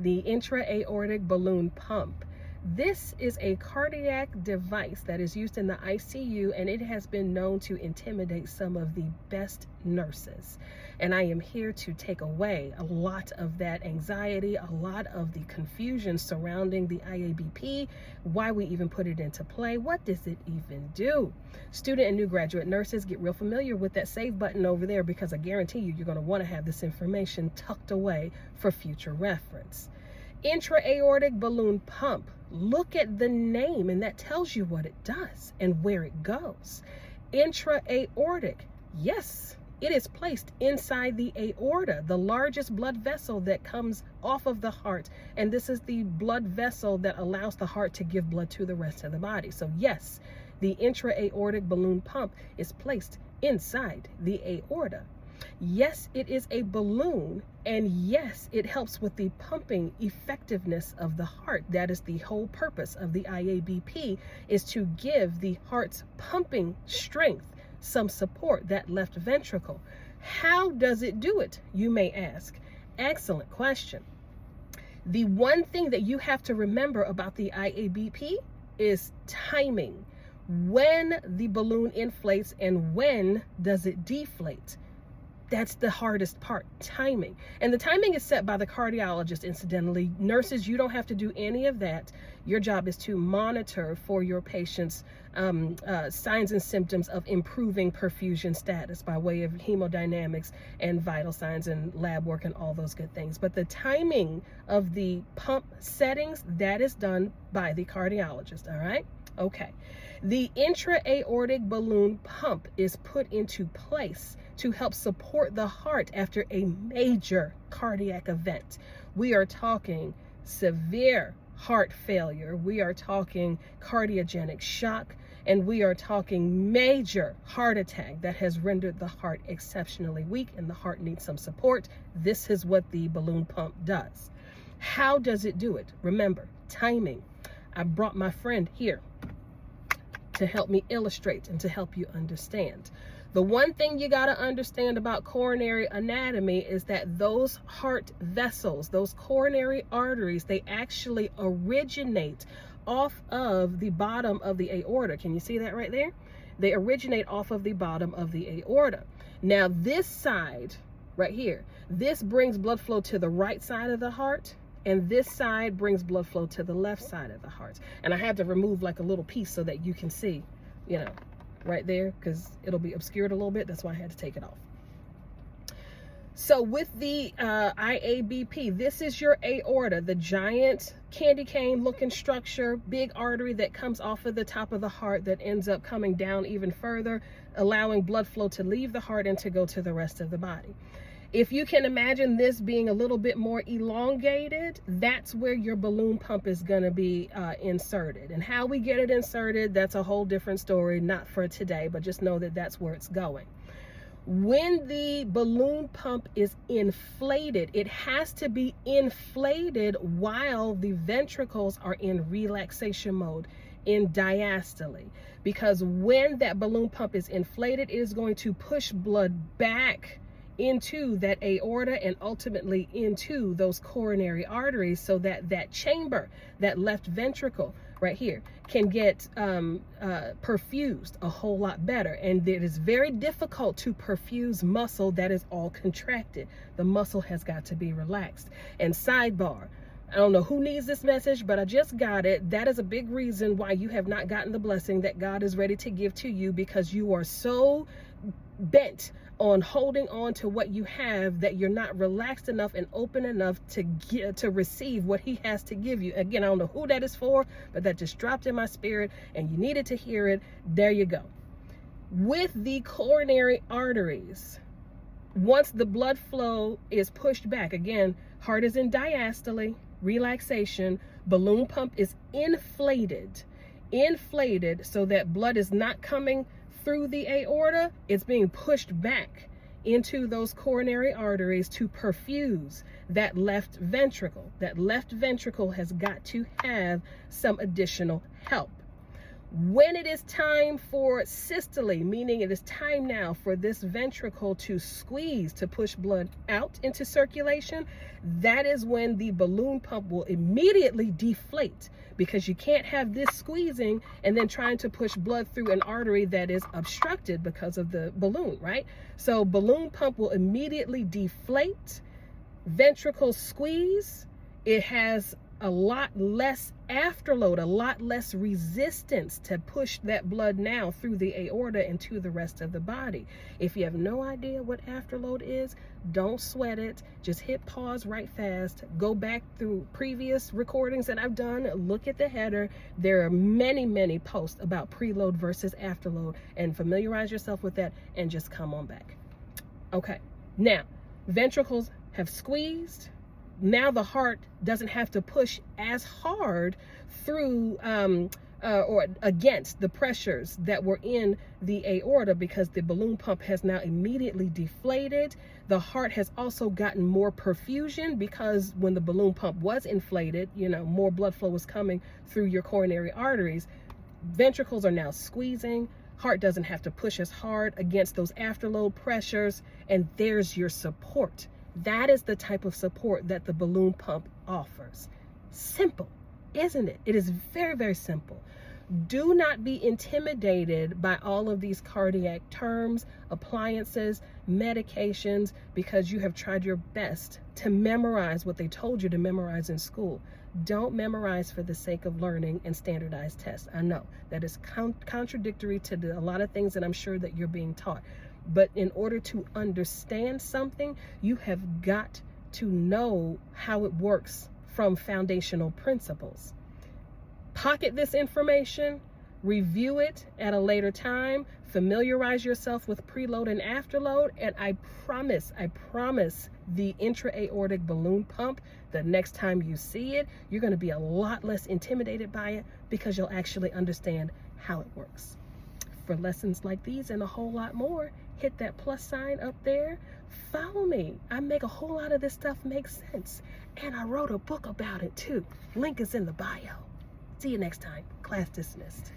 the intra-aortic balloon pump. This is a cardiac device that is used in the ICU, and it has been known to intimidate some of the best nurses. And I am here to take away a lot of that anxiety, a lot of the confusion surrounding the IABP, why we even put it into play, what does it even do? Student and new graduate nurses, get real familiar with that save button over there, because I guarantee you're going to want to have this information tucked away for future reference. Intra-aortic balloon pump. Look at the name, and that tells you what it does and where it goes. Intra-aortic. Yes, it is placed inside the aorta, the largest blood vessel that comes off of the heart. And this is the blood vessel that allows the heart to give blood to the rest of the body. So yes, the intra-aortic balloon pump is placed inside the aorta. Yes, it is a balloon, and yes, it helps with the pumping effectiveness of the heart. That is the whole purpose of the IABP, is to give the heart's pumping strength some support, that left ventricle. How does it do it, you may ask? Excellent question. The one thing that you have to remember about the IABP is timing. When the balloon inflates and when does it deflate? That's the hardest part, timing. And the timing is set by the cardiologist, incidentally. Nurses, you don't have to do any of that. Your job is to monitor for your patient's signs and symptoms of improving perfusion status by way of hemodynamics and vital signs and lab work and all those good things. But the timing of the pump settings, that is done by the cardiologist, all right? Okay. The intra-aortic balloon pump is put into place to help support the heart after a major cardiac event. We are talking severe heart failure, we are talking cardiogenic shock, and we are talking major heart attack that has rendered the heart exceptionally weak and the heart needs some support. This is what the balloon pump does. How does it do it? Remember, timing. I brought my friend here to help me illustrate and to help you understand. The one thing you got to understand about coronary anatomy is that those heart vessels, those coronary arteries, they actually originate off of the bottom of the aorta. Can you see that right there? They originate off of the bottom of the aorta. Now this side right here, this brings blood flow to the right side of the heart, and this side brings blood flow to the left side of the heart. And I had to remove like a little piece so that you can see, you know, right there, because it'll be obscured a little bit. That's why I had to take it off. So with the IABP, this is your aorta, the giant candy cane looking structure, big artery that comes off of the top of the heart that ends up coming down even further, allowing blood flow to leave the heart and to go to the rest of the body. If you can imagine this being a little bit more elongated, that's where your balloon pump is going to be inserted. And how we get it inserted, that's a whole different story, not for today, but just know that that's where it's going. When the balloon pump is inflated, it has to be inflated while the ventricles are in relaxation mode, in diastole. Because when that balloon pump is inflated, it is going to push blood back into that aorta and ultimately into those coronary arteries, so that that chamber, that left ventricle right here, can get perfused a whole lot better. And it is very difficult to perfuse muscle that is all contracted. The muscle has got to be relaxed. And sidebar, I don't know who needs this message, but I just got it. That is a big reason why you have not gotten the blessing that God is ready to give to you, because you are so bent on holding on to what you have that you're not relaxed enough and open enough to receive what he has to give you. Again, I don't know who that is for, but that just dropped in my spirit and you needed to hear it. There you go. With the coronary arteries, once the blood flow is pushed back, again, heart is in diastole, relaxation, balloon pump is inflated so that blood is not coming through the aorta, it's being pushed back into those coronary arteries to perfuse that left ventricle. That left ventricle has got to have some additional help. When it is time for systole, meaning it is time now for this ventricle to squeeze to push blood out into circulation, that is when the balloon pump will immediately deflate, because you can't have this squeezing and then trying to push blood through an artery that is obstructed because of the balloon, right? So balloon pump will immediately deflate, ventricle squeeze. It has a lot less afterload, a lot less resistance to push that blood now through the aorta and to the rest of the body. If you have no idea what afterload is, don't sweat it. Just hit pause right fast. Go back through previous recordings that I've done. Look at the header. There are many, many posts about preload versus afterload, and familiarize yourself with that and just come on back. Okay, now ventricles have squeezed. Now the heart doesn't have to push as hard through or against the pressures that were in the aorta, because the balloon pump has now immediately deflated. The heart has also gotten more perfusion, because when the balloon pump was inflated, more blood flow was coming through your coronary arteries. Ventricles are now squeezing. Heart doesn't have to push as hard against those afterload pressures, and there's your support. That is the type of support that the balloon pump offers. Simple, isn't it? It is very, very simple. Do not be intimidated by all of these cardiac terms, appliances, medications, because you have tried your best to memorize what they told you to memorize in school. Don't memorize for the sake of learning and standardized tests. I know that is contradictory to a lot of things that I'm sure that you're being taught. But in order to understand something, you have got to know how it works from foundational principles. Pocket this information, review it at a later time, familiarize yourself with preload and afterload, and I promise the intra-aortic balloon pump, the next time you see it, you're going to be a lot less intimidated by it, because you'll actually understand how it works. For lessons like these and a whole lot more, hit that plus sign up there. Follow me. I make a whole lot of this stuff make sense. And I wrote a book about it too. Link is in the bio. See you next time. Class dismissed.